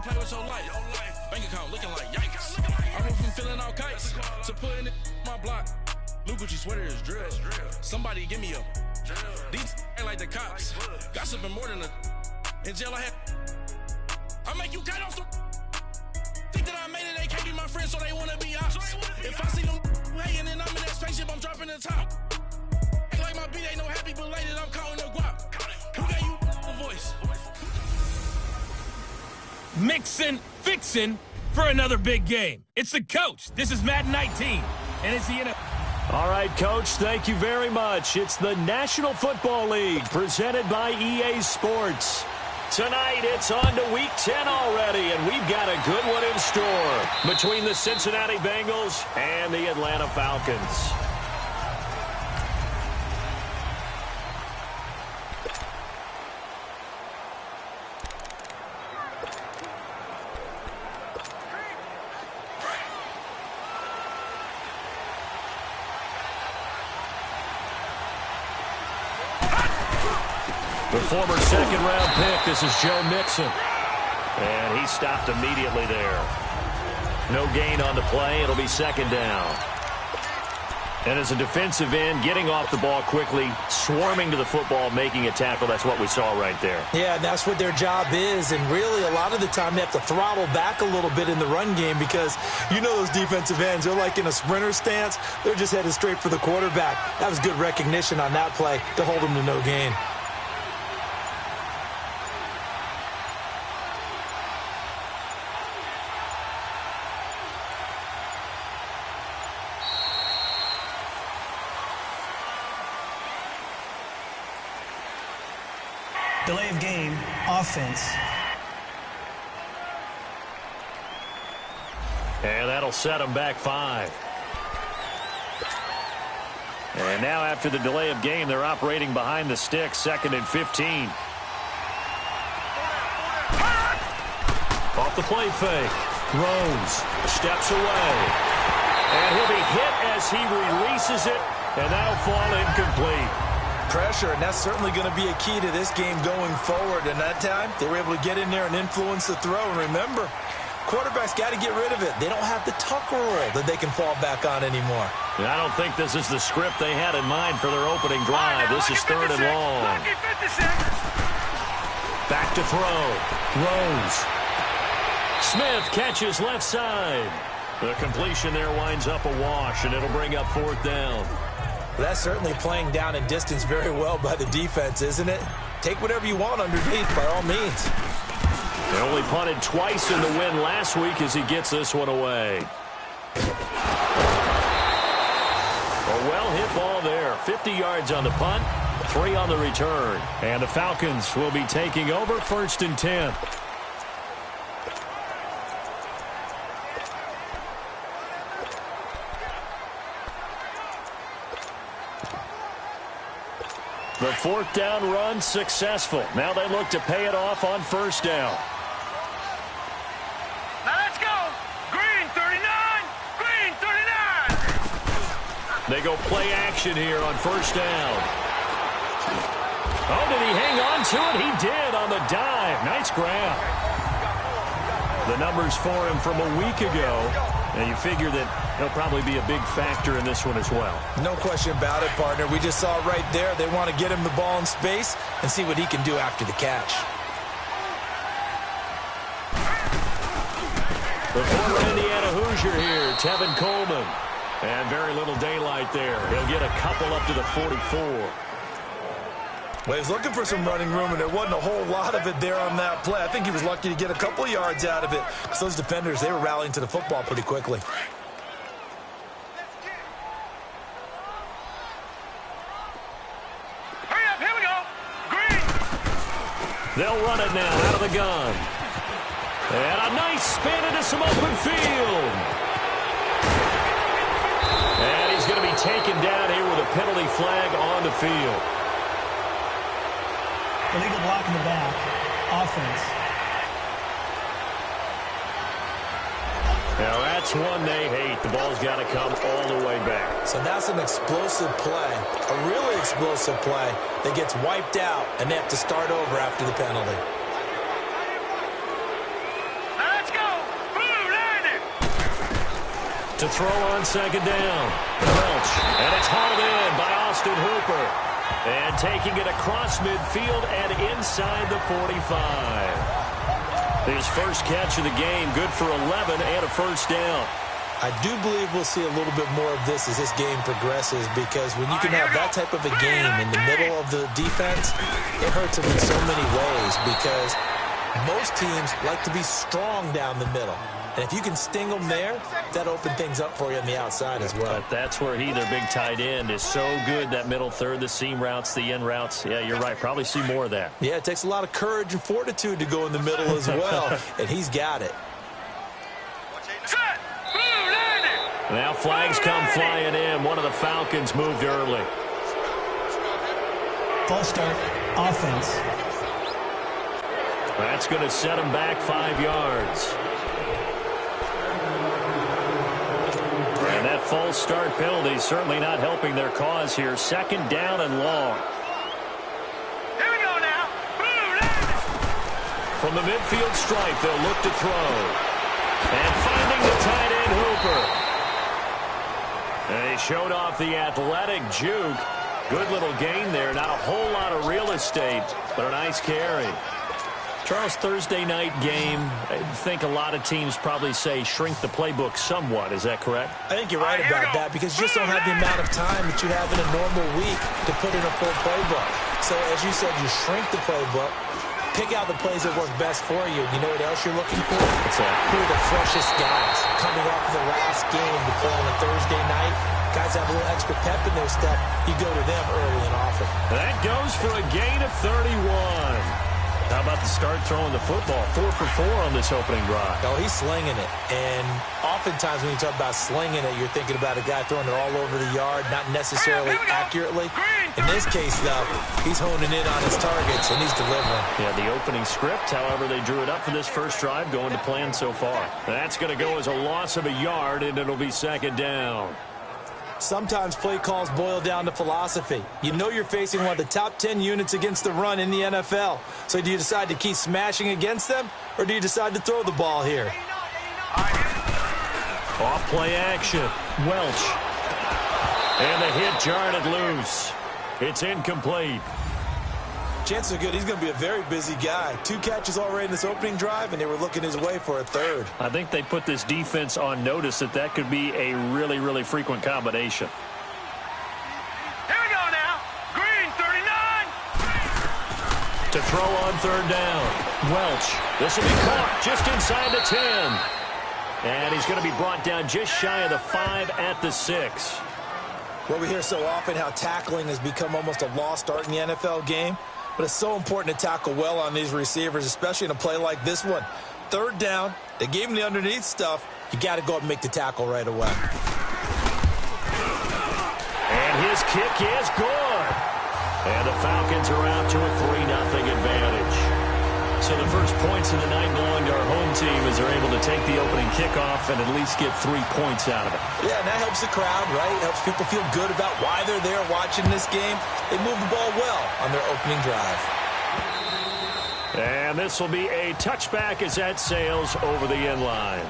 play with your life. Bank account looking like yikes. I went from feeling all kites to putting it in my block. Blue Gucci sweater is drill. Somebody give me a these ain't like the cops. Gossiping more than a in jail I had. I make you cut off the think that I made it, they can't be my friends, so they wanna be ops. If I see them hating and I'm in that spaceship, I'm dropping the top. Ain't like my beat ain't no happy belated, I'm calling no guap. Who gave you a voice? Mixin', fixin' for another big game. It's the coach. This is Madden 19, and it's the NFL. All right, Coach, thank you very much. It's the National Football League presented by EA Sports. Tonight, it's on to Week 10 already, and we've got a good one in store between the Cincinnati Bengals and the Atlanta Falcons. The former second-round pick, this is Joe Mixon. And he stopped immediately there. No gain on the play. It'll be second down. And as a defensive end, getting off the ball quickly, swarming to the football, making a tackle, that's what we saw right there. Yeah, and that's what their job is. And really, a lot of the time, they have to throttle back a little bit in the run game because you know those defensive ends, they're like in a sprinter stance. They're just headed straight for the quarterback. That was good recognition on that play to hold them to no gain. Delay of game, offense. And that'll set them back 5. And now after the delay of game, they're operating behind the sticks, 2nd and 15. Off the play fake. Rose steps away. And he'll be hit as he releases it, and that'll fall incomplete. Pressure, and that's certainly going to be a key to this game going forward. And that time, they were able to get in there and influence the throw. And remember, quarterbacks got to get rid of it. They don't have the tuck roll that they can fall back on anymore. And I don't think this is the script they had in mind for their opening drive. This is 3rd and long. Back to throw. Rose. Smith catches left side. The completion there winds up a wash, and it'll bring up 4th down. That's certainly playing down and distance very well by the defense, isn't it? Take whatever you want underneath, by all means. They only punted twice in the win last week as he gets this one away. A well-hit ball there. 50 yards on the punt, 3 on the return. And the Falcons will be taking over 1st and 10. The 4th down run successful. Now they look to pay it off on 1st down. Now let's go. Green 39. Green 39. They go play action here on 1st down. Oh, did he hang on to it? He did on the dive. Nice grab. The numbers for him from a week ago. And you figure that he'll probably be a big factor in this one as well. No question about it, partner. We just saw it right there. They want to get him the ball in space and see what he can do after the catch. The former Indiana Hoosier here, Tevin Coleman. And very little daylight there. He'll get a couple up to the 44. Well, he was looking for some running room, and there wasn't a whole lot of it there on that play. I think he was lucky to get a couple of yards out of it. Because those defenders, they were rallying to the football pretty quickly. Hurry up, here we go. Green. They'll run it now out of the gun. And a nice spin into some open field. And he's going to be taken down here with a penalty flag on the field. Illegal block in the back. Offense. Now that's one they hate. The ball's got to come all the way back. So that's an explosive play, a really explosive play that gets wiped out, and they have to start over after the penalty. Now To throw on second down. Welch. And it's hauled in by Austin Hooper. And taking it across midfield and inside the 45. His first catch of the game, good for 11 and a first down. I do believe we'll see a little bit more of this as this game progresses, because when you can have that type of a game in the middle of the defense, it hurts them in so many ways, because most teams like to be strong down the middle. And if you can sting them there, that opens things up for you on the outside as well. But that's where their big tight end, is so good, that middle third, the seam routes, the in routes. Yeah, you're right. Probably see more of that. Yeah, it takes a lot of courage and fortitude to go in the middle as well, and he's got it. Now flags come flying in. One of the Falcons moved early. False start, offense. That's going to set him back 5 yards. And that false start penalty certainly not helping their cause here. Second down and long. Here we go now. From the midfield stripe, they'll look to throw. And finding the tight end, Hooper. And he showed off the athletic juke. Good little gain there. Not a whole lot of real estate, but a nice carry. Charles, Thursday night game, I think a lot of teams probably say shrink the playbook somewhat. Is that correct? I think you're right about that, because you just don't have the amount of time that you have in a normal week to put in a full playbook. So as you said, you shrink the playbook, pick out the plays that work best for you. You know what else you're looking for? What's that? Who are the freshest guys coming off the last game to play on a Thursday night? Guys have a little extra pep in their step. You go to them early and often. That goes for a gain of 31. How about the start throwing the football? 4 for 4 on this opening drive. Oh, he's slinging it. And oftentimes when you talk about slinging it, you're thinking about a guy throwing it all over the yard, not necessarily accurately. In this case, though, he's honing in on his targets, and he's delivering. Yeah, the opening script, however they drew it up for this first drive, going to plan so far. That's going to go as a loss of a yard, and it'll be second down. Sometimes play calls boil down to philosophy. You know you're facing one of the top 10 units against the run in the NFL. So do you decide to keep smashing against them, or do you decide to throw the ball here? Off play action. Welch. And the hit jarred it loose. It's incomplete. Chances are good he's going to be a very busy guy. 2 catches already in this opening drive, and they were looking his way for a third. I think they put this defense on notice that could be a really, really frequent combination. Here we go now. Green 39. To throw on third down. Welch. This will be caught just inside the 10. And he's going to be brought down just shy of the 5 at the 6. Well, we hear so often how tackling has become almost a lost art in the NFL game. But it's so important to tackle well on these receivers, especially in a play like this one. Third down, they gave him the underneath stuff. You got to go up and make the tackle right away. And his kick is good. And the Falcons are out to a 3-0 advantage. So the first points of the night belong to our home team as they're able to take the opening kickoff and at least get 3 points out of it. Yeah, and that helps the crowd, right? Helps people feel good about why they're there watching this game. They move the ball well on their opening drive. And this will be a touchback as that sails over the end line.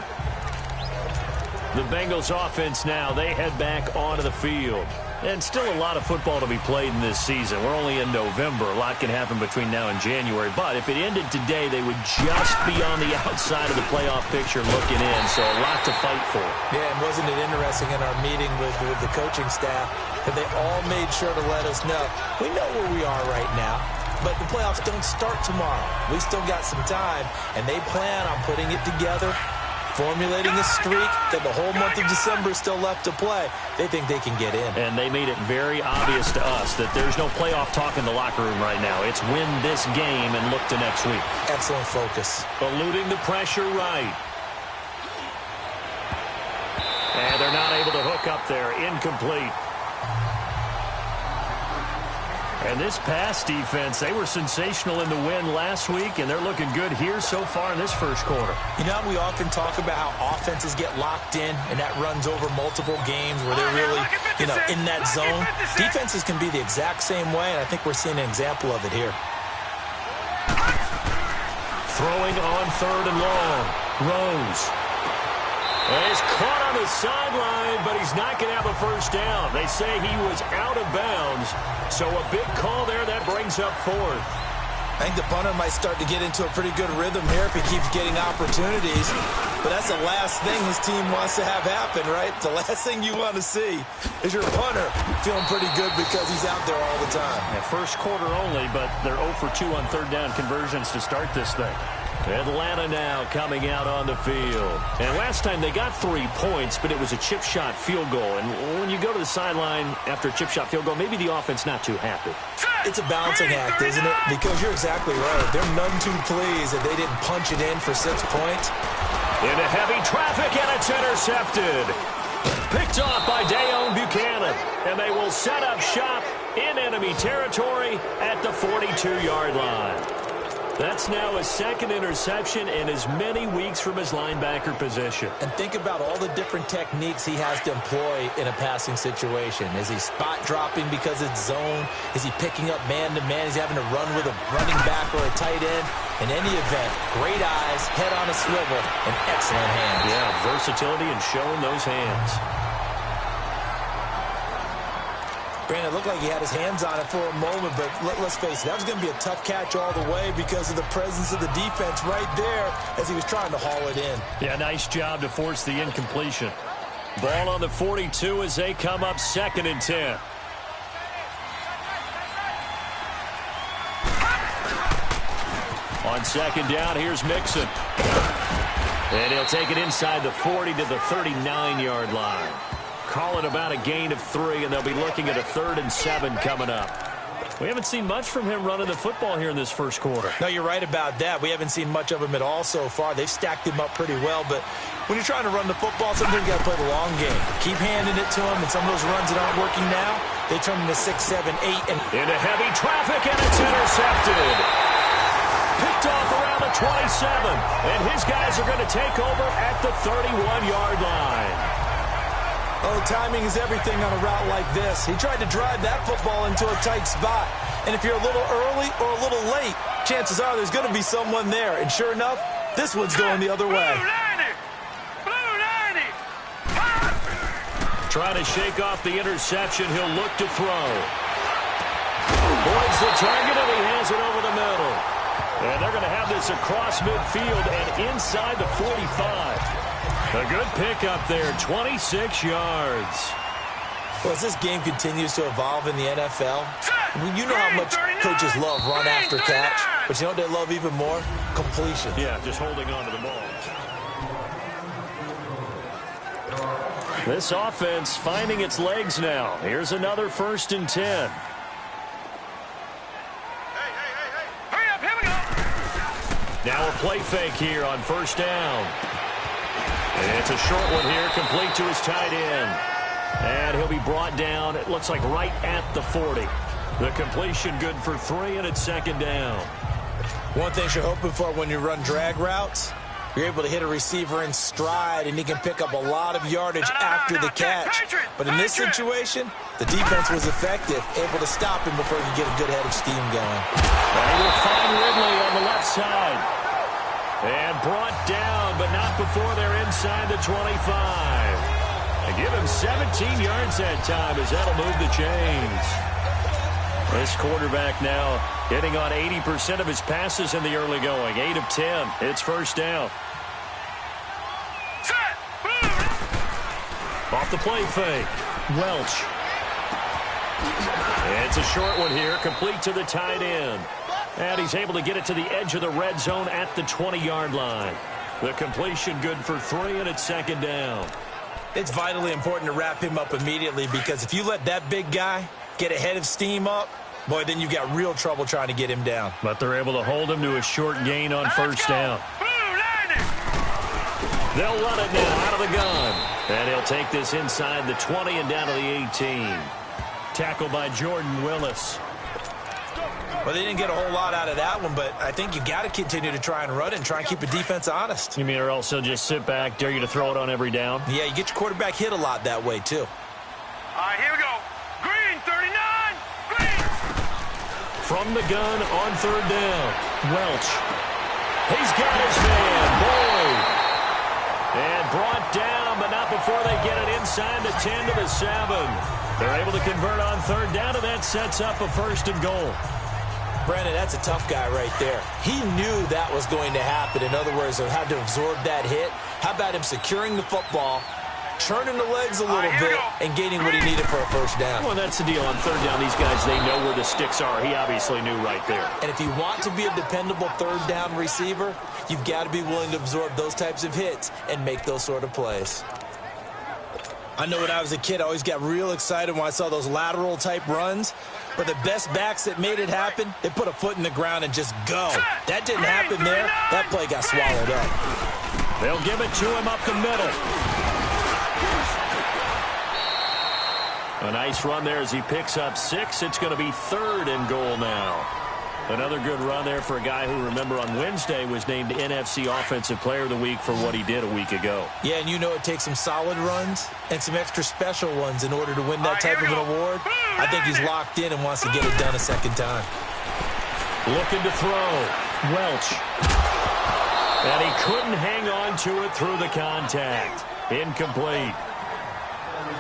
The Bengals offense now, they head back onto the field. And still a lot of football to be played in this season. We're only in November. A lot can happen between now and January. But if it ended today, they would just be on the outside of the playoff picture looking in. So a lot to fight for. Yeah, and wasn't it interesting in our meeting with the coaching staff that they all made sure to let us know, we know where we are right now, but the playoffs don't start tomorrow. We still got some time, and they plan on putting it together, formulating a streak that the whole month of December is still left to play. They think they can get in. And they made it very obvious to us that there's no playoff talk in the locker room right now. It's win this game and look to next week. Excellent focus. Eluding the pressure right. And they're not able to hook up there. Incomplete. And this pass defense, they were sensational in the win last week, and they're looking good here so far in this first quarter. You know, we often talk about how offenses get locked in, and that runs over multiple games where they're really, in that zone. Defenses can be the exact same way, and I think we're seeing an example of it here. Throwing on third and long. Rose. And he's caught on the sideline, but he's not going to have a first down. They say he was out of bounds, so a big call there. That brings up fourth. I think the punter might start to get into a pretty good rhythm here if he keeps getting opportunities. But that's the last thing his team wants to have happen, right? The last thing you want to see is your punter feeling pretty good because he's out there all the time. Yeah, first quarter only, but they're 0 for 2 on third down conversions to start this thing. Atlanta now coming out on the field. And last time they got 3 points, but it was a chip shot field goal. And when you go to the sideline after a chip shot field goal, maybe the offense not too happy. It's a balancing act, isn't it? Because you're exactly right. They're none too pleased that they didn't punch it in for 6 points. Into heavy traffic, and it's intercepted. Picked off by Dayon Buchanan. And they will set up shop in enemy territory at the 42-yard line. That's now his second interception in as many weeks from his linebacker position. And think about all the different techniques he has to employ in a passing situation. Is he spot dropping because it's zone? Is he picking up man-to-man? Is he having to run with a running back or a tight end? In any event, great eyes, head on a swivel, and excellent hands. Yeah, versatility and showing those hands. Brandon, it looked like he had his hands on it for a moment, but let's face it, that was going to be a tough catch all the way because of the presence of the defense right there as he was trying to haul it in. Yeah, nice job to force the incompletion. Ball on the 42 as they come up 2nd and 10. On 2nd down, here's Mixon. And he'll take it inside the 40 to the 39-yard line. Call it about a gain of 3, and they'll be looking at a 3rd and 7 coming up. We haven't seen much from him running the football here in this first quarter. No, you're right about that. We haven't seen much of him at all so far. They've stacked him up pretty well, but when you're trying to run the football, sometimes you got to play the long game. Keep handing it to him, and some of those runs that aren't working now, they turn into 6, 7, 8. And into heavy traffic, and it's intercepted. Picked off around the 27, and his guys are going to take over at the 31-yard line. Oh, timing is everything on a route like this. He tried to drive that football into a tight spot. And if you're a little early or a little late, chances are there's going to be someone there. And sure enough, this one's going the other way. Blue 90! Trying to shake off the interception. He'll look to throw. Boyd's the target, and he has it over the middle. And they're going to have this across midfield and inside the 45. A good pickup there, 26 yards. Well, as this game continues to evolve in the NFL, you know how much coaches love run after catch, but you know what they love even more? Completion. Yeah, just holding on to the ball. This offense finding its legs now. Here's another 1st and 10. Hurry up, here we go! Now a play fake here on 1st down. And it's a short one here, complete to his tight end. And he'll be brought down, it looks like right at the 40. The completion good for 3, and it's 2nd down. One thing you're hoping for when you run drag routes, you're able to hit a receiver in stride, and he can pick up a lot of yardage after the catch. But in this situation, the defense was effective, able to stop him before he could get a good head of steam going. And he will find Ridley on the left side. And brought down, but not before they're inside the 25. And give him 17 yards that time as that'll move the chains. This quarterback now hitting on 80% of his passes in the early going. 8 of 10. It's 1st down. Off the play fake. Welch. It's a short one here, complete to the tight end. And he's able to get it to the edge of the red zone at the 20-yard line. The completion good for 3, and it's 2nd down. It's vitally important to wrap him up immediately because if you let that big guy get a head of steam up, boy, then you've got real trouble trying to get him down. But they're able to hold him to a short gain on 1st down. They'll run it now out of the gun. And he'll take this inside the 20 and down to the 18. Tackled by Jordan Willis. Well, they didn't get a whole lot out of that one, but I think you got to continue to try and run it and try and keep the defense honest. You mean or also just sit back, dare you to throw it on every down? Yeah, you get your quarterback hit a lot that way, too. All right, here we go. Green, 39. Green. From the gun on 3rd down. Welch. He's got his man, Boyd. And brought down inside the 10 to the 7. They're able to convert on third down, and that sets up a 1st and goal. Brandon, that's a tough guy right there. He knew that was going to happen. In other words, he had to absorb that hit. How about him securing the football, turning the legs a little bit, and gaining what he needed for a 1st down? Well, that's the deal. On third down, these guys, they know where the sticks are. He obviously knew right there. And if you want to be a dependable 3rd down receiver, you've got to be willing to absorb those types of hits and make those sort of plays. I know when I was a kid, I always got real excited when I saw those lateral-type runs. But the best backs that made it happen, they put a foot in the ground and just go. That didn't happen there. That play got swallowed up. They'll give it to him up the middle. A nice run there as he picks up 6. It's going to be 3rd and goal now. Another good run there for a guy who, remember, on Wednesday was named NFC Offensive Player of the Week for what he did a week ago. Yeah, and you know it takes some solid runs and some extra special ones in order to win that type of an award. I think he's locked in and wants to get it done a 2nd time. Looking to throw. Welch. And he couldn't hang on to it through the contact. Incomplete.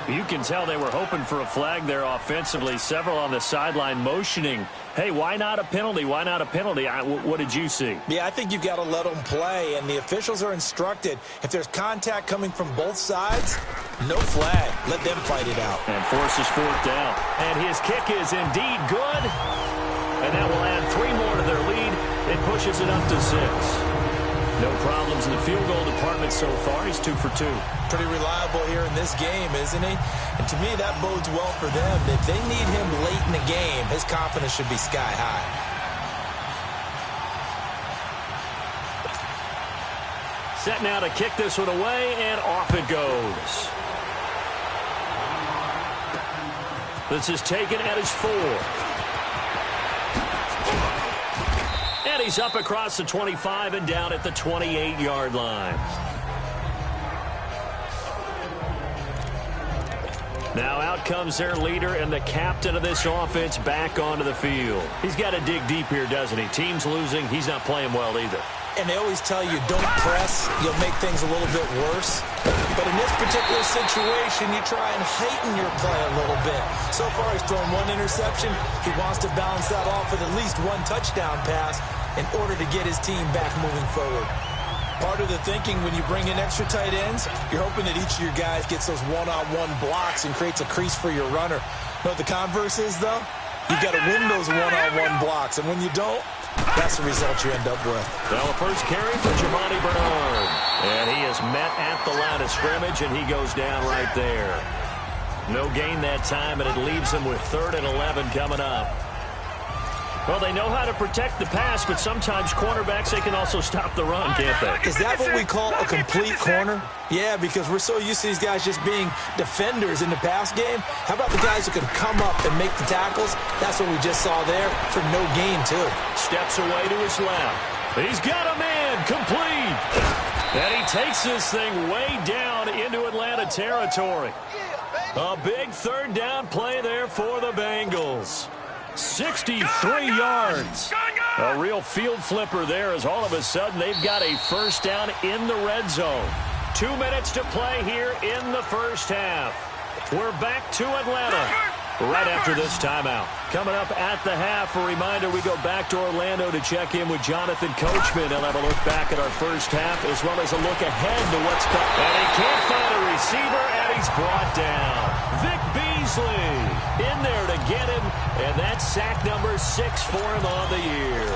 You can tell they were hoping for a flag there offensively. Several on the sideline motioning, hey, why not a penalty? Why not a penalty? What did you see? Yeah, I think you've got to let them play, and the officials are instructed. If there's contact coming from both sides, no flag. Let them fight it out. And forces 4th down. And his kick is indeed good. And that will add 3 more to their lead. It pushes it up to 6. No problems in the field goal department so far. He's 2 for 2. Pretty reliable here in this game, isn't he? And to me, that bodes well for them. If they need him late in the game, his confidence should be sky high. Set now to kick this one away, and off it goes. This is taken at his 4. And he's up across the 25 and down at the 28-yard line. Now out comes their leader and the captain of this offense back onto the field. He's got to dig deep here, doesn't he? Team's losing. He's not playing well either. And they always tell you, don't press. You'll make things a little bit worse. But in this particular situation, you try and heighten your play a little bit. So far, he's thrown 1 interception. He wants to balance that off with at least 1 touchdown pass in order to get his team back moving forward. Part of the thinking when you bring in extra tight ends, you're hoping that each of your guys gets those one-on-one blocks and creates a crease for your runner. You know what the converse is, though? You've got to win those one-on-one blocks, and when you don't, that's the result you end up with. Now a first carry for Giovanni Bernard. And he is met at the line of scrimmage, and he goes down right there. No gain that time, and it leaves him with 3rd and 11 coming up. Well, they know how to protect the pass, but sometimes cornerbacks, they can also stop the run, can't they? Is that what we call a complete corner? Yeah, because we're so used to these guys just being defenders in the pass game. How about the guys who can come up and make the tackles? That's what we just saw there for no gain, too. Steps away to his left. He's got a man, complete. And he takes this thing way down into Atlanta territory. A big 3rd down play there for the Bengals. 63 yards. A real field flipper there as all of a sudden they've got a 1st down in the red zone. 2 minutes to play here in the 1st half. We're back to Atlanta right after this timeout. Coming up at the half, a reminder, we go back to Orlando to check in with Jonathan Coachman. He'll have a look back at our 1st half as well as a look ahead to what's coming. And he can't find a receiver, and he's brought down. Vic Beasley in there to get him, and that's sack number 6 for him on the year.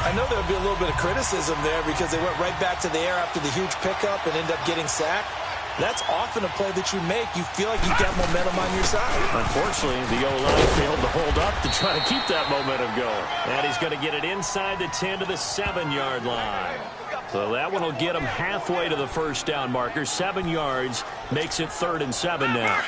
I know there'll be a little bit of criticism there because they went right back to the air after the huge pickup and end up getting sacked. That's often a play that you make. You feel like you've got momentum on your side. Unfortunately, the O-line failed to hold up to try to keep that momentum going. And he's going to get it inside the 10 to the 7-yard line. So that one will get him halfway to the 1st down marker. 7 yards makes it 3rd and 7 now.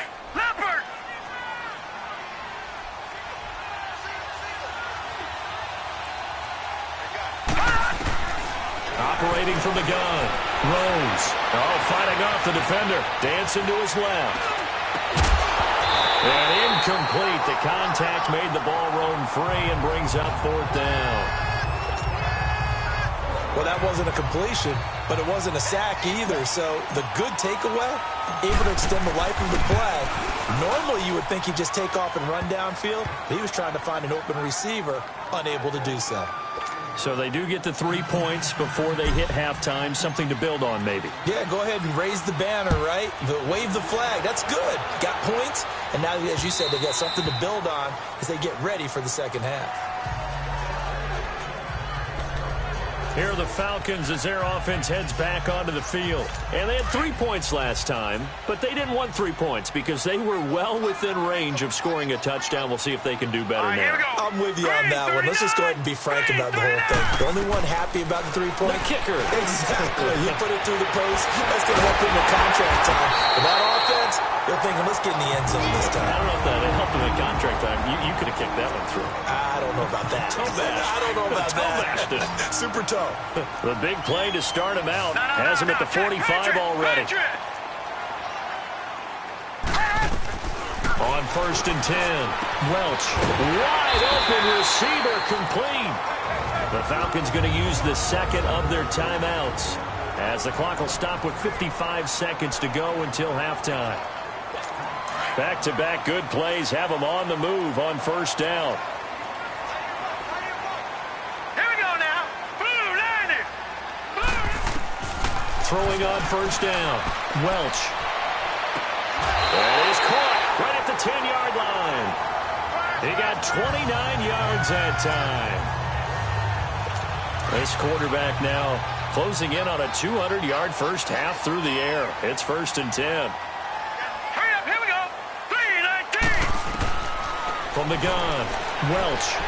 Operating from the gun. Rose. Oh, fighting off the defender. Dancing to his left. And incomplete. The contact made the ball roam free and brings up 4th down. Well, that wasn't a completion, but it wasn't a sack either. So the good takeaway, able to extend the life of the play. Normally you would think he'd just take off and run downfield. He was trying to find an open receiver, unable to do so. So they do get the 3 points before they hit halftime, something to build on maybe. Yeah, go ahead and raise the banner, right? Wave the flag. That's good. Got points, and now, as you said, they've got something to build on as they get ready for the second half. Here are the Falcons as their offense heads back onto the field. And they had 3 points last time, but they didn't want 3 points because they were well within range of scoring a touchdown. We'll see if they can do better now. I'm with you on that one. Let's just go ahead and be frank about the whole thing. The only one happy about the 3-point? The kicker. Exactly. He put it through the post. That's going to help him in contract time. But that offense, they're thinking, let's get in the end zone this time. I don't know if that helped him in contract time. You could have kicked that one through. I don't know about that. I don't know about that. Super toe. The big play to start him out has him at the 45 already. On 1st and 10, Welch, wide open receiver, complete. The Falcons going to use the second of their timeouts as the clock will stop with 55 seconds to go until halftime. Back-to-back good plays have them on the move on 1st down. Throwing on 1st down. Welch. And he's caught right at the 10-yard line. He got 29 yards that time. This quarterback now closing in on a 200-yard first half through the air. It's 1st and 10. Hurry up, here we go. 3-19. From the gun, Welch.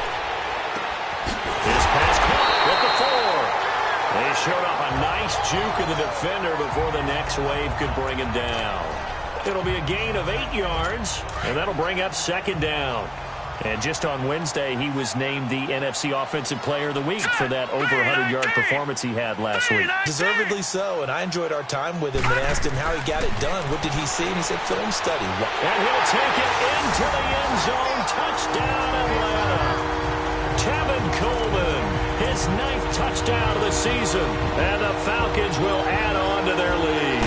His pass caught with the 4. They showed off a nice juke of the defender before the next wave could bring him down. It'll be a gain of 8 yards, and that'll bring up 2nd down. And just on Wednesday, he was named the NFC Offensive Player of the Week for that over 100-yard performance he had last week. Deservedly so, and I enjoyed our time with him and asked him how he got it done. What did he see? And he said, film study. And he'll take it into the end zone. Touchdown, Atlanta. Tevin Coleman, his 9th touchdown of the season, and the Falcons will add on to their lead.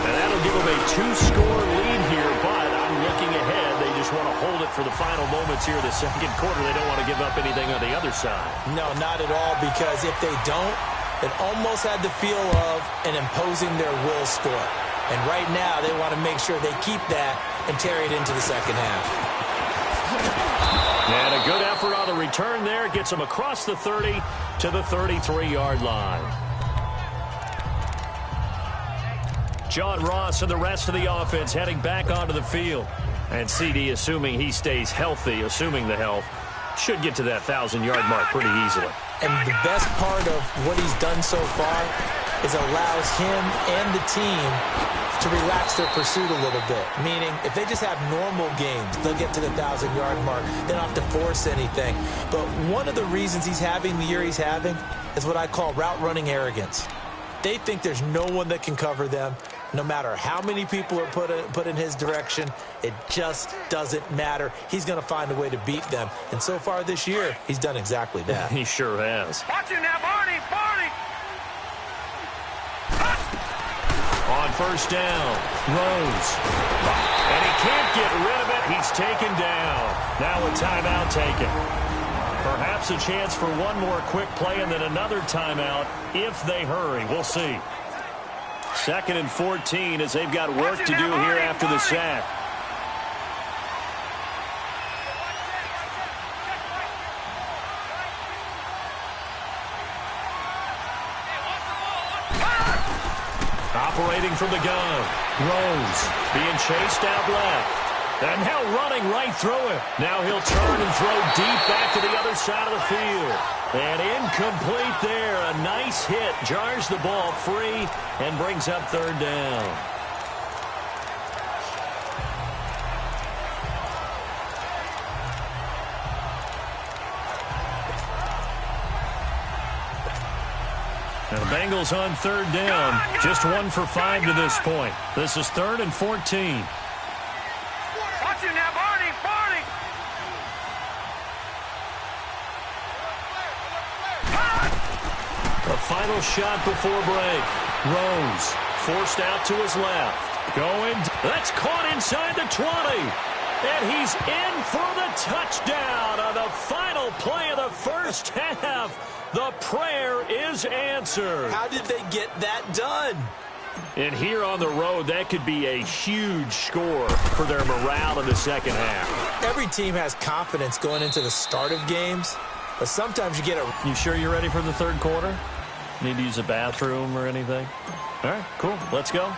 And that'll give them a 2-score lead here, but I'm looking ahead. They just want to hold it for the final moments here of the second quarter. They don't want to give up anything on the other side. No, not at all, because if they don't, it almost had the feel of an imposing their will score. And right now, they want to make sure they keep that and carry it into the second half. And a good effort on the return there. Gets them across the 30 to the 33-yard line. John Ross and the rest of the offense heading back onto the field. And CD, assuming he stays healthy, assuming the health, should get to that 1,000-yard mark pretty easily. And the best part of what he's done so far is allows him and the team to relax their pursuit a little bit. Meaning, if they just have normal games, they'll get to the 1,000-yard mark. They don't have to force anything. But one of the reasons he's having the year he's having is what I call route running arrogance. They think there's no one that can cover them. No matter how many people are put in his direction, it just doesn't matter. He's going to find a way to beat them. And so far this year, he's done exactly that. He sure has. Watch him now, Barney. On 1st down, Rose. And he can't get rid of it. He's taken down. Now a timeout taken. Perhaps a chance for one more quick play and then another timeout if they hurry. We'll see. 2nd and 14 as they've got work to do here after the sack. Operating from the gun. Rose being chased out left. And now running right through it. Now he'll turn and throw deep back to the other side of the field. And incomplete there. A nice hit. Jars the ball free and brings up 3rd down. Now the Bengals on 3rd down. Just 1 for 5 to this point. This is 3rd and 14. Watch him now, Barney. final shot before break. Rose forced out to his left. That's caught inside the 20. And he's in for the touchdown on the final play of the first half. The prayer is answered. How did they get that done? And here on the road, that could be a huge score for their morale in the second half. Every team has confidence going into the start of games, but sometimes you get a... You sure you're ready for the third quarter? Need to use a bathroom or anything? All right, cool. Let's go.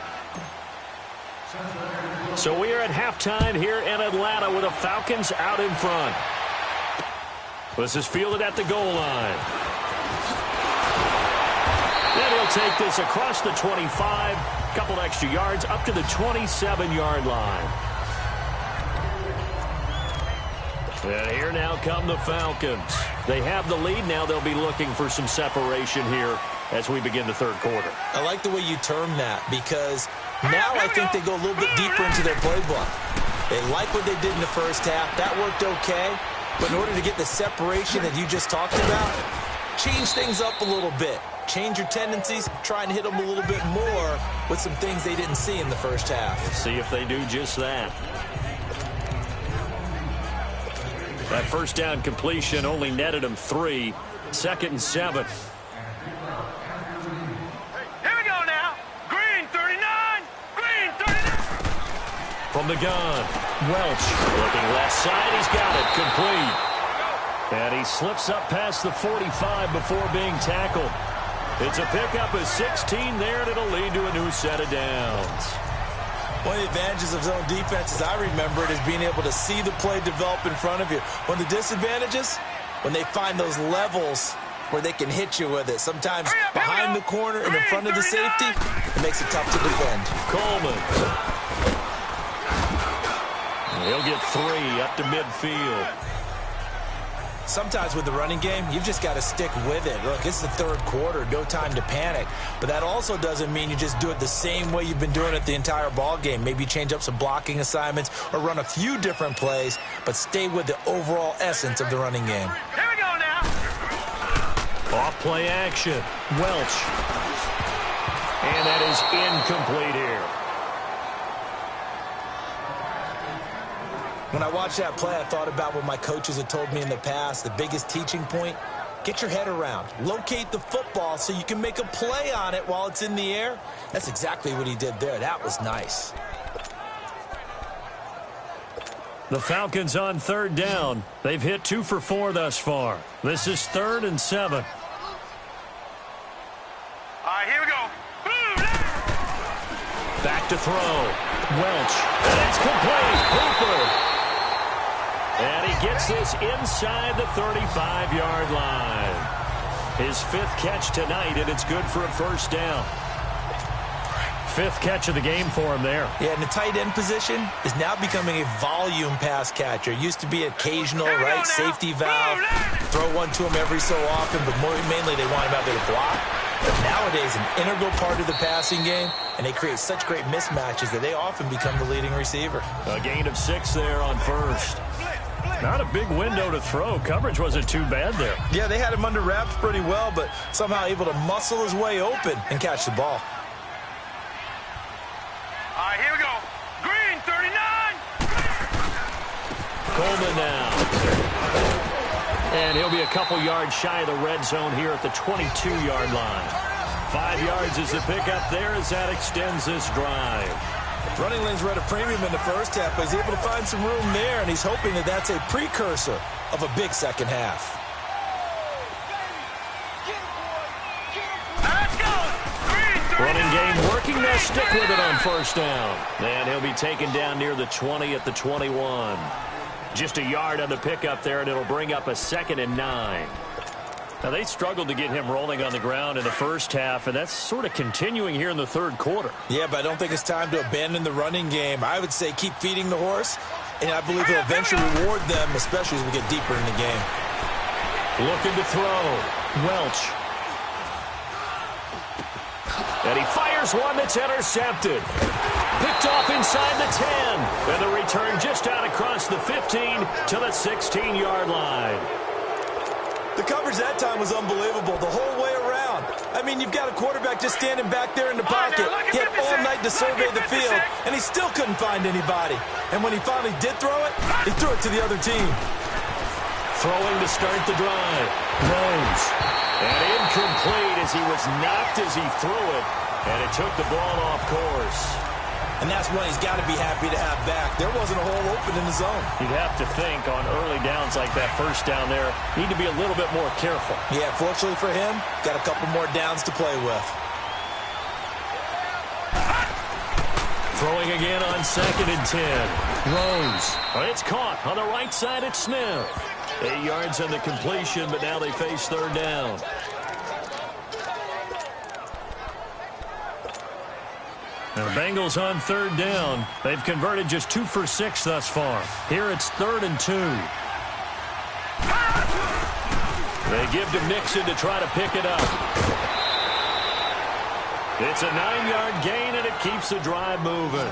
So we are at halftime here in Atlanta with the Falcons out in front. This is fielded at the goal line. And he'll take this across the 25, couple extra yards up to the 27-yard line. And here now come the Falcons. They have the lead now. They'll be looking for some separation here as we begin the third quarter. I like the way you term that because now I think they go a little bit deeper into their playbook. They like what they did in the first half. That worked okay. But in order to get the separation that you just talked about, change things up a little bit. Change your tendencies, try and hit them a little bit more with some things they didn't see in the first half. Let's see if they do just that. That first down completion only netted them 3. 2nd and 7. Here we go now. Green 39. Green 39. From the gun, Welch looking left side. He's got it complete. And he slips up past the 45 before being tackled. It's a pickup of 16 there, and it'll lead to a new set of downs. One of the advantages of zone defense, as I remember it, is being able to see the play develop in front of you. One of the disadvantages, when they find those levels where they can hit you with it. Sometimes behind the corner and in front of the safety, it makes it tough to defend. Coleman. He'll get 3 up to midfield. Sometimes with the running game, you've just got to stick with it. Look, it's the third quarter, no time to panic. But that also doesn't mean you just do it the same way you've been doing it the entire ball game. Maybe change up some blocking assignments or run a few different plays, but stay with the overall essence of the running game. Here we go now. Off play action. Welch. And that is incomplete here. When I watched that play, I thought about what my coaches had told me in the past. The biggest teaching point, get your head around. Locate the football so you can make a play on it while it's in the air. That's exactly what he did there. That was nice. The Falcons on third down. They've hit 2 for 4 thus far. This is 3rd and 7. All right, here we go. Back to throw. Welch. And it's complete. Hooper. And he gets this inside the 35-yard line. His 5th catch tonight, and it's good for a first down. 5th catch of the game for him there. Yeah, and the tight end position is now becoming a volume pass catcher. Used to be occasional, right, safety valve. Throw one to him every so often, but mainly they want him out there to block. But nowadays, an integral part of the passing game, and they create such great mismatches that they often become the leading receiver. A gain of 6 there on first. Not a big window to throw. Coverage wasn't too bad there. Yeah, they had him under wraps pretty well, but somehow able to muscle his way open and catch the ball. All right, here we go. Green 39. Coleman now. And he'll be a couple yards shy of the red zone here at the 22-yard line. 5 yards is the pickup there as that extends this drive. Running lanes were at a premium in the first half, but he's able to find some room there, and he's hoping that that's a precursor of a big second half. Running game working. They'll stick with it on first down. And he'll be taken down near the 20 at the 21. Just a yard on the pickup there, and it'll bring up a 2nd and 9. Now, they struggled to get him rolling on the ground in the first half, and that's sort of continuing here in the third quarter. Yeah, but I don't think it's time to abandon the running game. I would say keep feeding the horse, and I believe he'll eventually reward them, especially as we get deeper in the game. Looking to throw. Welch. And he fires one that's intercepted. Picked off inside the 10. And the return just out across the 15 to the 16-yard line. The coverage that time was unbelievable the whole way around. I mean, you've got a quarterback just standing back there in the pocket. He had all night to survey the field, and he still couldn't find anybody. And when he finally did throw it, he threw it to the other team. Throwing to start the drive. Rose. And incomplete as he was knocked as he threw it, and it took the ball off course. And that's one he's got to be happy to have back. There wasn't a hole open in the zone. You'd have to think on early downs like that first down there, need to be a little bit more careful. Yeah, fortunately for him, got a couple more downs to play with. Throwing again on 2nd and 10. Rose. It's caught on the right side at Smith. 8 yards on the completion, but now they face 3rd down. The Bengals on 3rd down. They've converted just 2 for 6 thus far. Here it's 3rd and 2. They give to Mixon to try to pick it up. It's a 9-yard gain, and it keeps the drive moving.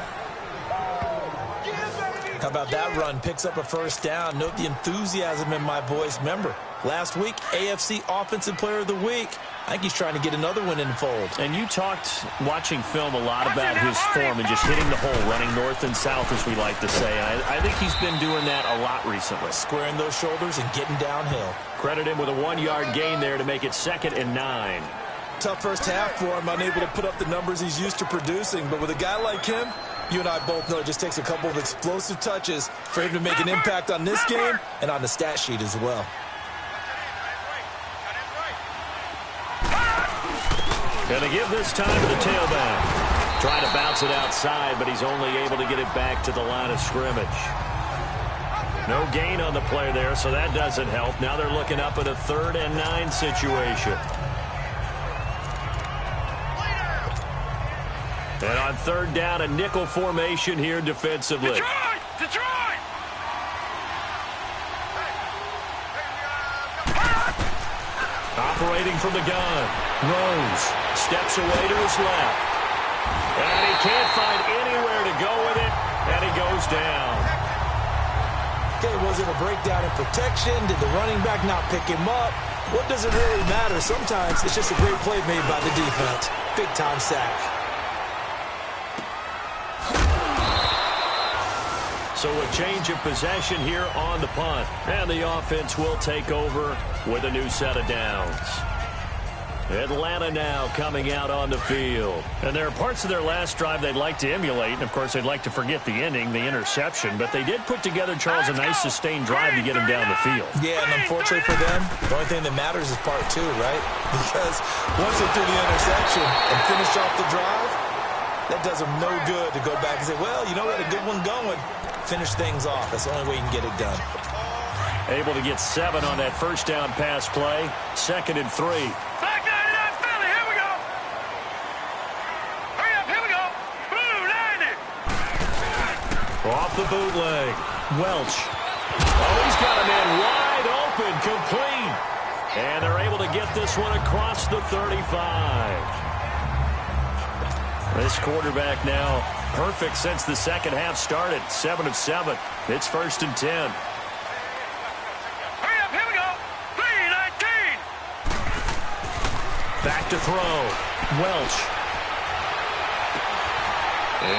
How about that run? Picks up a 1st down. Note the enthusiasm in my voice. Remember, last week, AFC Offensive Player of the Week. I think he's trying to get another one in the fold. And you talked, watching film, a lot about his form and just hitting the hole, running north and south, as we like to say. I think he's been doing that a lot recently. Squaring those shoulders and getting downhill. Credit him with a 1-yard gain there to make it 2nd and 9. Tough first half for him, unable to put up the numbers he's used to producing. But with a guy like him, you and I both know it just takes a couple of explosive touches for him to make an impact on this game and on the stat sheet as well. Going to give this time to the tailback. Trying to bounce it outside, but he's only able to get it back to the line of scrimmage. No gain on the play there, so that doesn't help. Now they're looking up at a 3rd and 9 situation. And on 3rd down, a nickel formation here defensively. Detroit! Operating from the gun. Rose steps away to his left. And he can't find anywhere to go with it, and he goes down. Okay, was it a breakdown in protection? Did the running back not pick him up? What does it really matter? Sometimes it's just a great play made by the defense. Big-time sack. So a change of possession here on the punt. And the offense will take over with a new set of downs. Atlanta now coming out on the field. And there are parts of their last drive they'd like to emulate. And, of course, they'd like to forget the ending, the interception. But they did put together, Charles, a nice sustained drive to get him down the field. Yeah, and unfortunately for them, the only thing that matters is part 2, right? Because once they threw the interception and finished off the drive, that does them no good to go back and say, well, you know what, a good one going. Finish things off. That's the only way you can get it done. Able to get 7 on that first down pass play. 2nd and 3. Back 99 Philly, here we go. Hurry up, here we go. Blue 90. Off the bootleg. Welch. Oh, he's got a man wide open, complete. And they're able to get this one across the 35. This quarterback now perfect since the second half started. 7 of 7. It's 1st and 10. Hurry up, here we go. 3-19. Back to throw. Welch.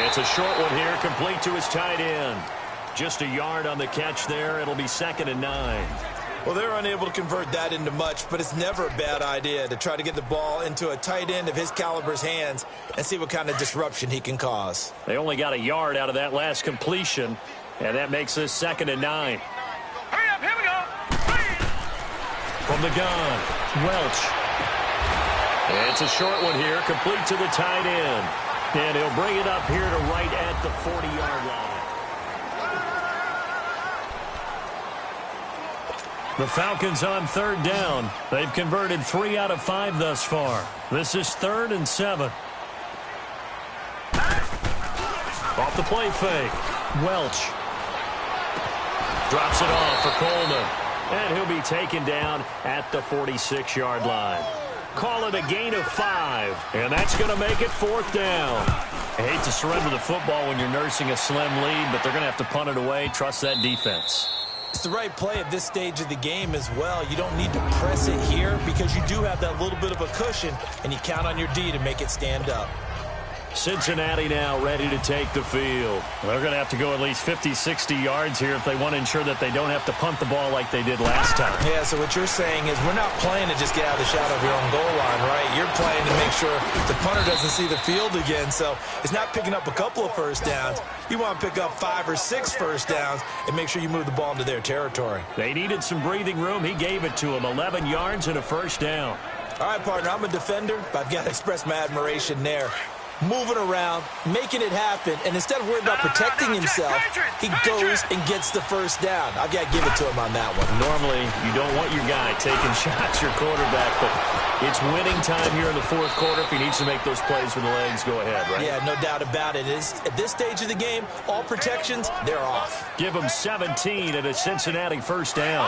It's a short one here, complete to his tight end. Just a yard on the catch there. It'll be 2nd and 9. Well, they're unable to convert that into much, but it's never a bad idea to try to get the ball into a tight end of his caliber's hands and see what kind of disruption he can cause. They only got a yard out of that last completion, and that makes this 2nd and 9. Hurry up, here we go. 3. From the gun, Welch. It's a short one here, complete to the tight end. And he'll bring it up here to right at the 40-yard line. The Falcons on 3rd down. They've converted 3 out of 5 thus far. This is 3rd and 7. Off the play fake. Welch. Drops it off for Coleman. And he'll be taken down at the 46-yard line. Call it a gain of 5. And that's going to make it 4th down. I hate to surrender the football when you're nursing a slim lead, but they're going to have to punt it away. Trust that defense. It's the right play at this stage of the game as well. You don't need to press it here because you do have that little bit of a cushion, and you count on your D to make it stand up. Cincinnati now ready to take the field. They're going to have to go at least 50, 60 yards here if they want to ensure that they don't have to punt the ball like they did last time. Yeah, so what you're saying is we're not playing to just get out of the shadow of your own goal line, right? You're playing to make sure the punter doesn't see the field again. So it's not picking up a couple of first downs. You want to pick up 5 or 6 first downs and make sure you move the ball into their territory. They needed some breathing room. He gave it to them. 11 yards and a first down. All right, partner, I'm a defender, but I've got to express my admiration there. Moving around, making it happen, and instead of worrying about protecting himself, he goes and gets the first down. I've got to give it to him on that one. Normally, you don't want your guy taking shots, your quarterback, but it's winning time here in the fourth quarter. If he needs to make those plays with the legs, go ahead, right? Yeah, no doubt about it. At this stage of the game, all protections, they're off. Give him 17 at a Cincinnati first down.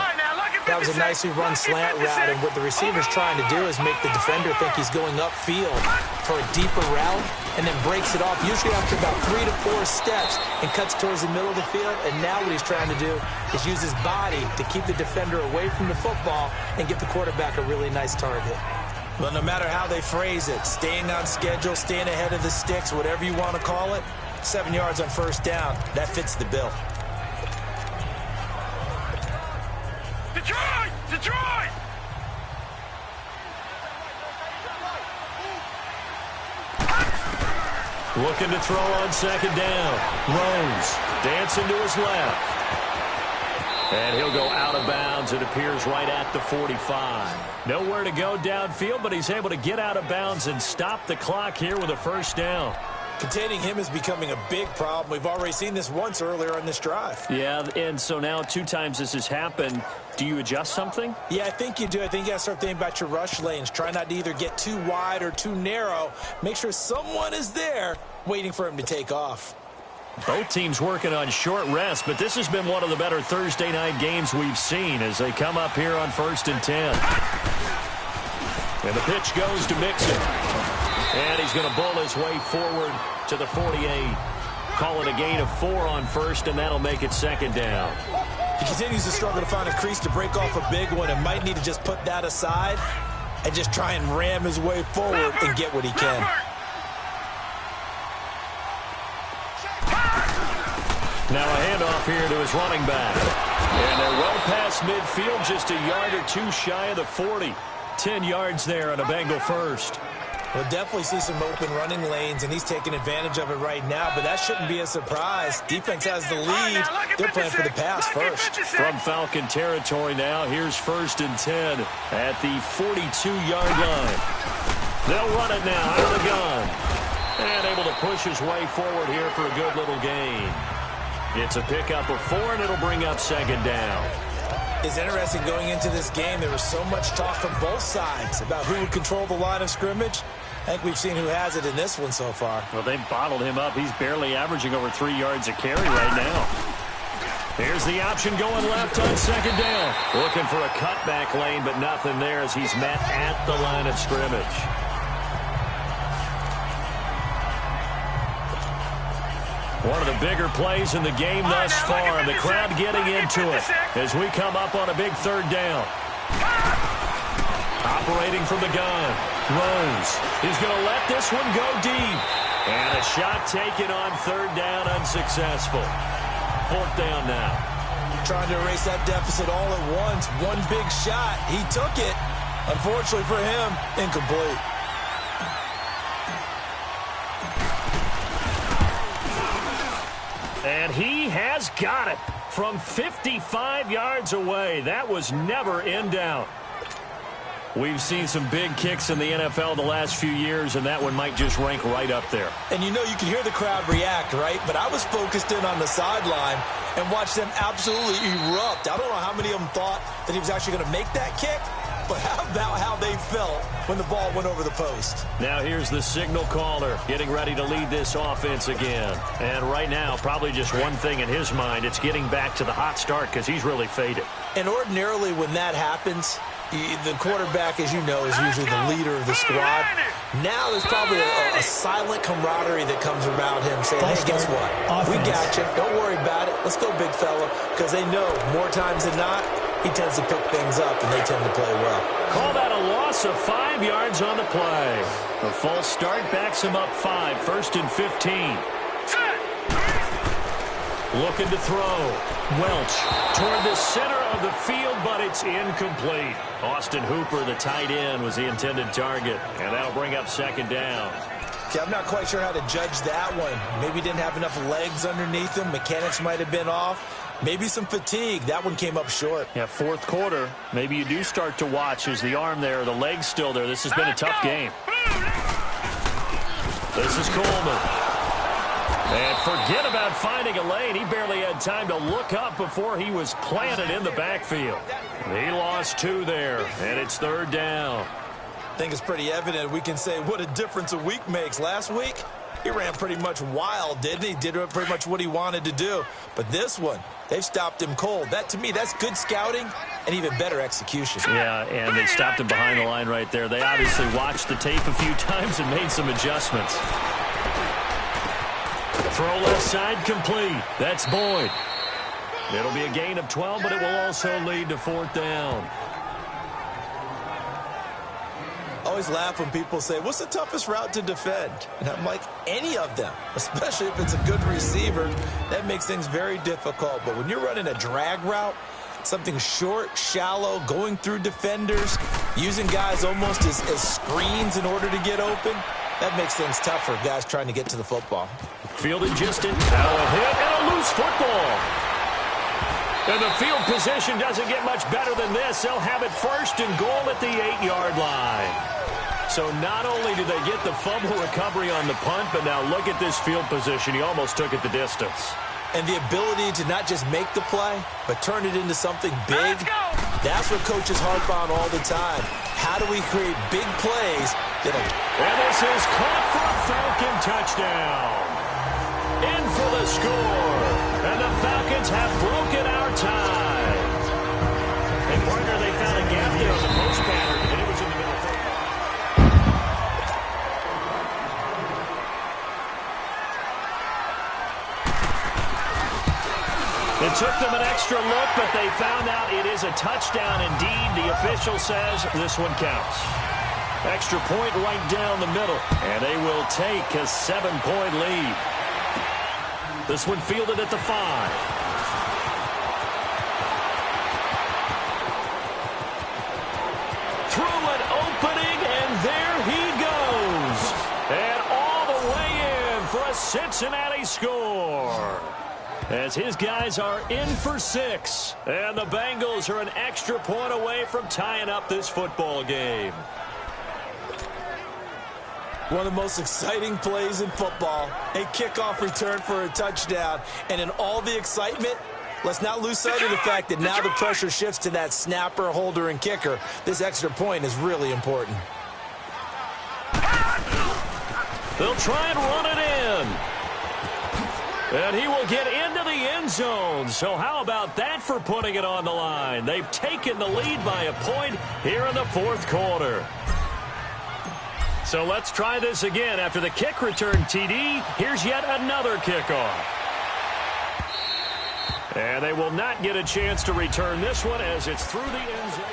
That was a nicely run slant route, and what the receiver's trying to do is make the defender think he's going upfield for a deeper route, and then breaks it off, usually after about 3 to 4 steps, and cuts towards the middle of the field. And now what he's trying to do is use his body to keep the defender away from the football and get the quarterback a really nice target. Well, no matter how they phrase it, staying on schedule, staying ahead of the sticks, whatever you want to call it, 7 yards on first down, that fits the bill. Detroit! Detroit! Looking to throw on second down. Rose dancing to his left. And he'll go out of bounds. It appears right at the 45. Nowhere to go downfield, but he's able to get out of bounds and stop the clock here with a first down. Containing him is becoming a big problem. We've already seen this once earlier on this drive. Yeah, and so now 2 times this has happened. Do you adjust something? Yeah, I think you do. I think you got to start thinking about your rush lanes. Try not to either get too wide or too narrow. Make sure someone is there waiting for him to take off. Both teams working on short rest, but this has been one of the better Thursday night games we've seen as they come up here on 1st and 10. And the pitch goes to Mixon. And he's going to bull his way forward to the 48. Call it a gain of 4 on first, and that'll make it second down. He continues to struggle to find a crease to break off a big one and might need to just put that aside and just try and ram his way forward and get what he can. Now a handoff here to his running back. And they're well past midfield, just a yard or 2 shy of the 40. 10 yards there on a Bengal first. We'll definitely see some open running lanes, and he's taking advantage of it right now, but that shouldn't be a surprise. Defense has the lead. They're playing for the pass first. From Falcon territory now, here's 1st and 10 at the 42-yard line. They'll run it now out of the gun. And able to push his way forward here for a good little gain. It's a pickup of 4, and it'll bring up second down. It's interesting going into this game. There was so much talk from both sides about who would control the line of scrimmage. I think we've seen who has it in this one so far. Well, they've bottled him up. He's barely averaging over 3 yards a carry right now. Here's the option going left on second down. Looking for a cutback lane, but nothing there as he's met at the line of scrimmage. One of the bigger plays in the game thus far, and the crowd getting into it as we come up on a big 3rd down. Operating from the gun. Rose is going to let this one go deep. And a shot taken on 3rd down, unsuccessful. 4th down now. Trying to erase that deficit all at once. One big shot. He took it. Unfortunately for him, incomplete. And he has got it from 55 yards away. That was never in doubt. We've seen some big kicks in the NFL the last few years, and that one might just rank right up there. And you know, you can hear the crowd react, right? But I was focused in on the sideline and watched them absolutely erupt. I don't know how many of them thought that he was actually going to make that kick, but how about how they felt when the ball went over the post? Now here's the signal caller getting ready to lead this offense again. And right now, probably just one thing in his mind, it's getting back to the hot start because he's really faded. And ordinarily when that happens, The quarterback, as you know, is usually the leader of the squad. Now there's probably a silent camaraderie that comes around him saying, hey, guess what? We got you. Don't worry about it. Let's go, big fella. Because they know more times than not, he tends to pick things up, and they tend to play well. Call that a loss of 5 yards on the play. The false start backs him up 5, 1st and 15. Looking to throw. Welch toward the center of the field, but it's incomplete. Austin Hooper, the tight end, was the intended target, and that'll bring up 2nd down. Yeah, I'm not quite sure how to judge that one. Maybe he didn't have enough legs underneath him. Mechanics might have been off. Maybe some fatigue. That one came up short. Yeah, 4th quarter. Maybe you do start to watch. Is the arm there, the leg's still there? This has been a tough game. This is Coleman. And forget about finding a lane. He barely had time to look up before he was planted in the backfield. He lost 2 there, and it's 3rd down. I think it's pretty evident. We can say what a difference a week makes. Last week, he ran pretty much wild, didn't he? Did pretty much what he wanted to do. But this one, they've stopped him cold. That, to me, that's good scouting and even better execution. Yeah, and they stopped him behind the line right there. They obviously watched the tape a few times and made some adjustments. Throw left side complete. That's Boyd. It'll be a gain of 12, but it will also lead to 4th down. I always laugh when people say, what's the toughest route to defend? And I'm like, any of them, especially if it's a good receiver. That makes things very difficult. But when you're running a drag route, something short, shallow, going through defenders, using guys almost as screens in order to get open, that makes things tough for guys trying to get to the football. Fielded just in. Now a hit and a loose football. And the field position doesn't get much better than this. They'll have it 1st and goal at the 8-yard line. So not only did they get the fumble recovery on the punt, but now look at this field position. He almost took it the distance. And the ability to not just make the play, but turn it into something big, that's what coaches harp on all the time. How do we create big plays that'll... And this is caught for a Falcon touchdown. In for the score. And the Falcons have broken our tie. And partner, they found a gap there on the post pattern, and it was in the middle. It took them an extra look, but they found out it is a touchdown indeed. The official says this one counts. Extra point right down the middle, and they will take a 7-point lead. This one fielded at the 5. Through an opening, and there he goes. And all the way in for a Cincinnati score. As his guys are in for 6. And the Bengals are an extra point away from tying up this football game. One of the most exciting plays in football, a kickoff return for a touchdown. And in all the excitement, let's not lose sight of the fact that now the pressure shifts to that snapper, holder, and kicker. This extra point is really important. They'll try and run it in. And he will get into the end zone. So how about that for putting it on the line? They've taken the lead by a point here in the 4th quarter. So let's try this again. After the kick return TD, here's yet another kickoff. And they will not get a chance to return this one as it's through the end zone.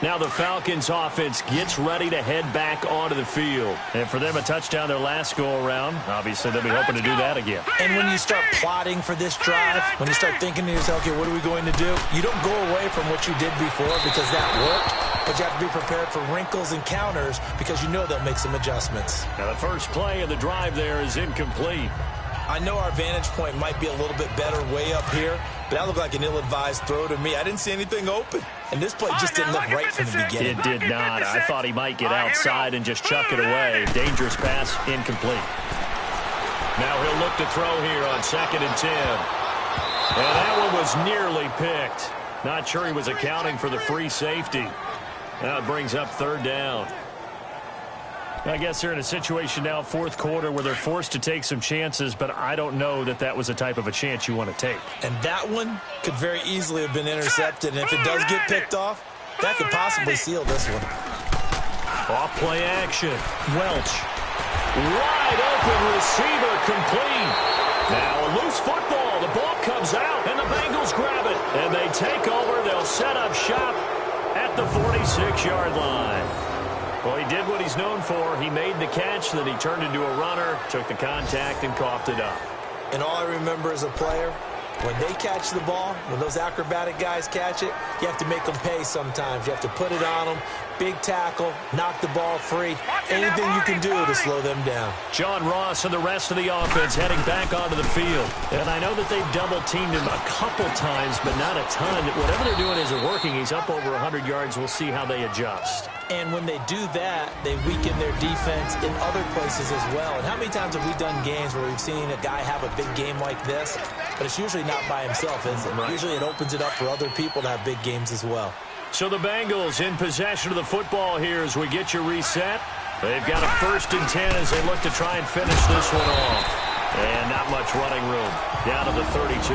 Now the Falcons offense gets ready to head back onto the field. And for them, a touchdown their last go-around. Obviously, they'll be hoping to do that again. And when you start plotting for this drive, when you start thinking to yourself, okay, what are we going to do? You don't go away from what you did before because that worked, but you have to be prepared for wrinkles and counters because you know they'll make some adjustments. Now the first play of the drive there is incomplete. I know our vantage point might be a little bit better way up here, but that looked like an ill-advised throw to me. I didn't see anything open, and this play just didn't look right from the beginning. It did not. I thought he might get outside and just chuck it away. Dangerous pass, incomplete. Now he'll look to throw here on 2nd and 10. And that one was nearly picked. Not sure he was accounting for the free safety. Now it brings up 3rd down. I guess they're in a situation now, fourth quarter, where they're forced to take some chances, but I don't know that that was the type of a chance you want to take. And that one could very easily have been intercepted, and if it does get picked off, that could possibly seal this one. Off play action. Welch. Wide open receiver complete. Now a loose football. The ball comes out, and the Bengals grab it. And they take over. They'll set up shop at the 46-yard line. Well, he did what he's known for. He made the catch, then he turned into a runner, took the contact, and coughed it up. And all I remember as a player, when they catch the ball, when those acrobatic guys catch it, you have to make them pay sometimes. You have to put it on them, big tackle, knock the ball free, anything you can do to slow them down. John Ross and the rest of the offense heading back onto the field. And I know that they've double-teamed him a couple times, but not a ton. Whatever they're doing isn't working. He's up over 100 yards. We'll see how they adjust. And when they do that, they weaken their defense in other places as well. And how many times have we done games where we've seen a guy have a big game like this, but it's usually not by himself, is it? Right. Usually it opens it up for other people to have big games as well. So the Bengals in possession of the football here as we get you reset. They've got a 1st and 10 as they look to try and finish this one off. And not much running room. Down to the 32.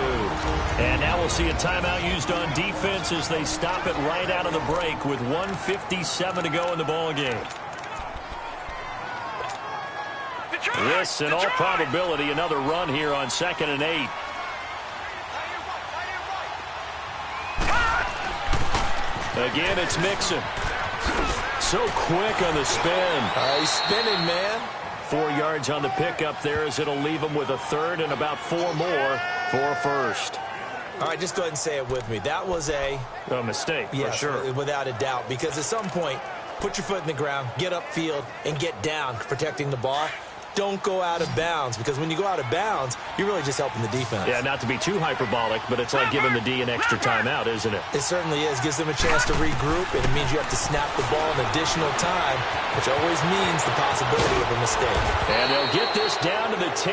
And now we'll see a timeout used on defense as they stop it right out of the break with 1:57 to go in the ball game. This, in all probability, another run here on 2nd and 8. Again, it's Mixon. So quick on the spin. He's spinning, man. 4 yards on the pickup there as it'll leave him with a 3rd and about 4 more for a 1st. All right, just go ahead and say it with me. That was a mistake, yes, for sure. Without a doubt, because at some point, put your foot in the ground, get upfield, and get down protecting the ball. Don't go out of bounds, because when you go out of bounds, you're really just helping the defense. Yeah, not to be too hyperbolic, but it's like giving the D an extra timeout, isn't it? It certainly is. Gives them a chance to regroup, and it means you have to snap the ball an additional time, which always means the possibility of a mistake. And they'll get this down to the 10.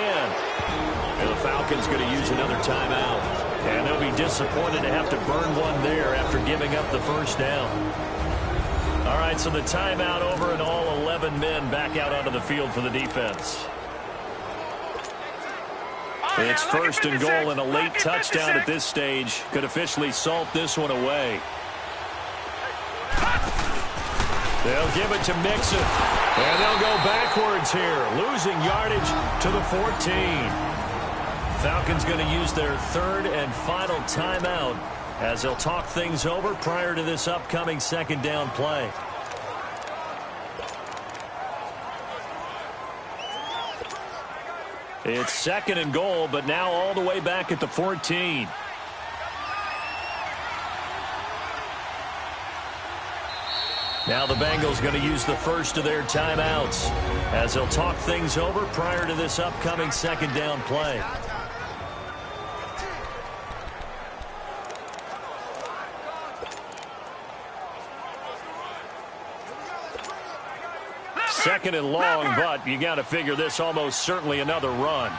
And the Falcons going to use another timeout. And they'll be disappointed to have to burn one there after giving up the 1st down. All right, so the timeout over and all 11 men back out onto the field for the defense. It's 1st and goal and a late touchdown at this stage. Could officially salt this one away. They'll give it to Mixon. And they'll go backwards here, losing yardage to the 14. Falcons going to use their 3rd and final timeout as they'll talk things over prior to this upcoming 2nd down play. It's 2nd and goal, but now all the way back at the 14. Now the Bengals going to use the 1st of their timeouts as they'll talk things over prior to this upcoming 2nd down play. Second and long, but you got to figure this almost certainly another run.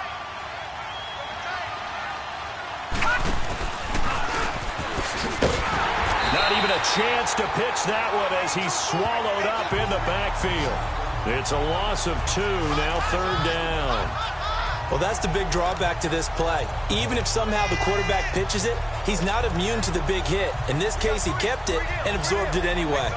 Not even a chance to pitch that one as he's swallowed up in the backfield. It's a loss of 2, now 3rd down. Well, that's the big drawback to this play. Even if somehow the quarterback pitches it, he's not immune to the big hit. In this case, he kept it and absorbed it anyway.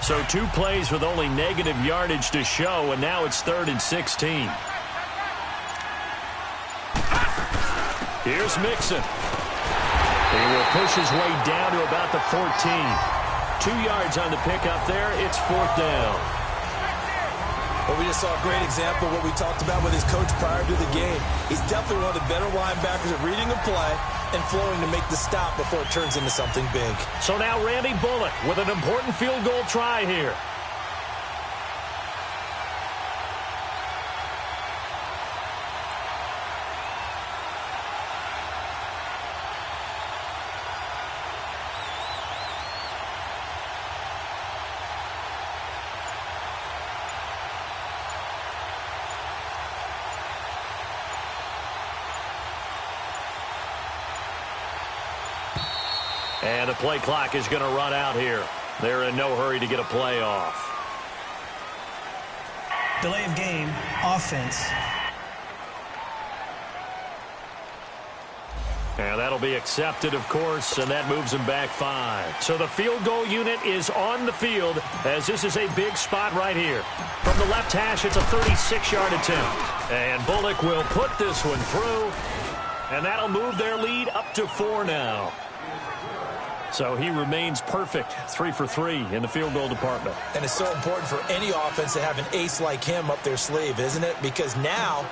So 2 plays with only negative yardage to show, and now it's 3rd and 16. Here's Mixon. He will push his way down to about the 14. 2 yards on the pickup there. It's 4th down. Well, we just saw a great example of what we talked about with his coach prior to the game. He's definitely one of the better linebackers at reading a play and flowing to make the stop before it turns into something big. So now Randy Bullock with an important field goal try here. And the play clock is going to run out here. They're in no hurry to get a play off. Delay of game, offense. And that'll be accepted, of course, and that moves him back 5. So the field goal unit is on the field as this is a big spot right here. From the left hash, it's a 36-yard attempt. And Bullock will put this one through, and that'll move their lead up to 4 now. So he remains perfect, 3 for 3 in the field goal department. And it's so important for any offense to have an ace like him up their sleeve, isn't it? Because now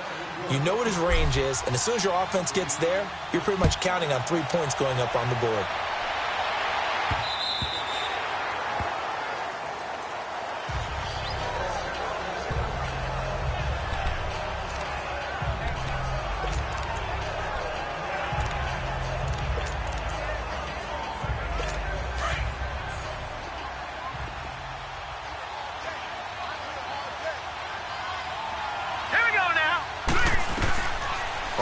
you know what his range is, and as soon as your offense gets there, you're pretty much counting on 3 points going up on the board.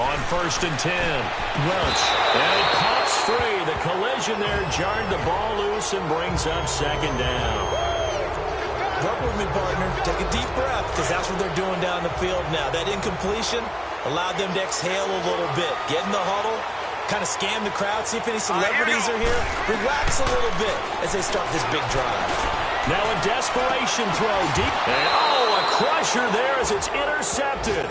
On 1st and 10, Welch, and it pops free. The collision there jarred the ball loose and brings up 2nd down. Work with me, partner. Take a deep breath, because that's what they're doing down the field now. That incompletion allowed them to exhale a little bit. Get in the huddle, kind of scan the crowd, see if any celebrities are here. Relax a little bit as they start this big drive. Now a desperation throw deep. And a crusher there as it's intercepted.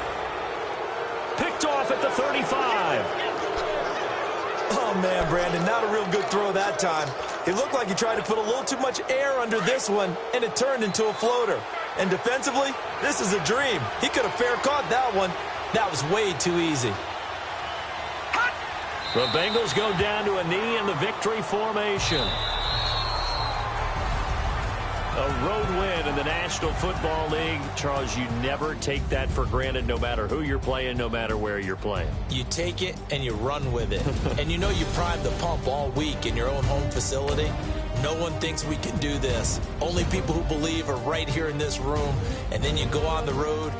Picked off at the 35. Oh, man, Brandon, not a real good throw that time. It looked like he tried to put a little too much air under this one, and it turned into a floater. And defensively, this is a dream. He could have fair caught that one. That was way too easy. The Bengals go down to a knee in the victory formation. A road win in the National Football League. Charles, you never take that for granted no matter who you're playing, no matter where you're playing. You take it and you run with it. And you know you primed the pump all week in your own home facility. No one thinks we can do this. Only people who believe are right here in this room. And then you go on the road